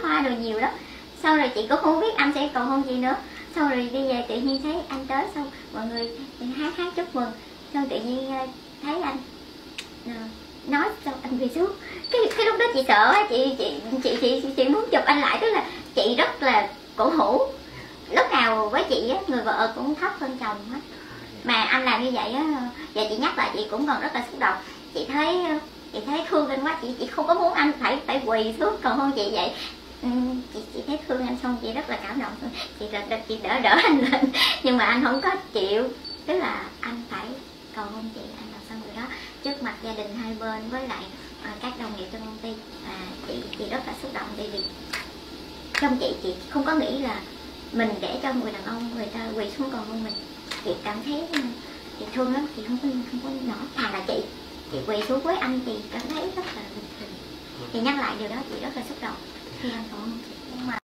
hoa rồi nhiều lắm. Sau rồi chị cũng không biết anh sẽ cầu hôn chị nữa. Sau rồi đi về tự nhiên thấy anh tới, xong mọi người hát chúc mừng, xong tự nhiên thấy anh nói, xong anh về xuống. Cái lúc đó chị sợ á, chị muốn chụp anh lại, tức là chị rất là cổ hủ. Lúc nào với chị á, người vợ cũng thấp hơn chồng hết, mà anh làm như vậy á, giờ chị nhắc lại chị cũng còn rất là xúc động. Chị thấy thương anh quá, chị không có muốn anh phải quỳ xuống cầu hôn chị vậy. Chị thấy thương anh, xong chị rất là cảm động, chị đỡ anh lên, nhưng mà anh không có chịu, tức là anh phải cầu hôn chị. Anh làm xong rồi đó, trước mặt gia đình hai bên với lại các đồng nghiệp trong công ty, chị rất là xúc động. Vì trong chị không có nghĩ là mình để cho người đàn ông người ta quỳ xuống cầu hôn mình. Chị cảm thấy chị thương lắm, chị không có nổi. Thà là chị quỳ xuống với anh thì cảm thấy rất là bình thường. Thì nhắc lại điều đó chị rất là xúc động khi anh cầu hôn chị.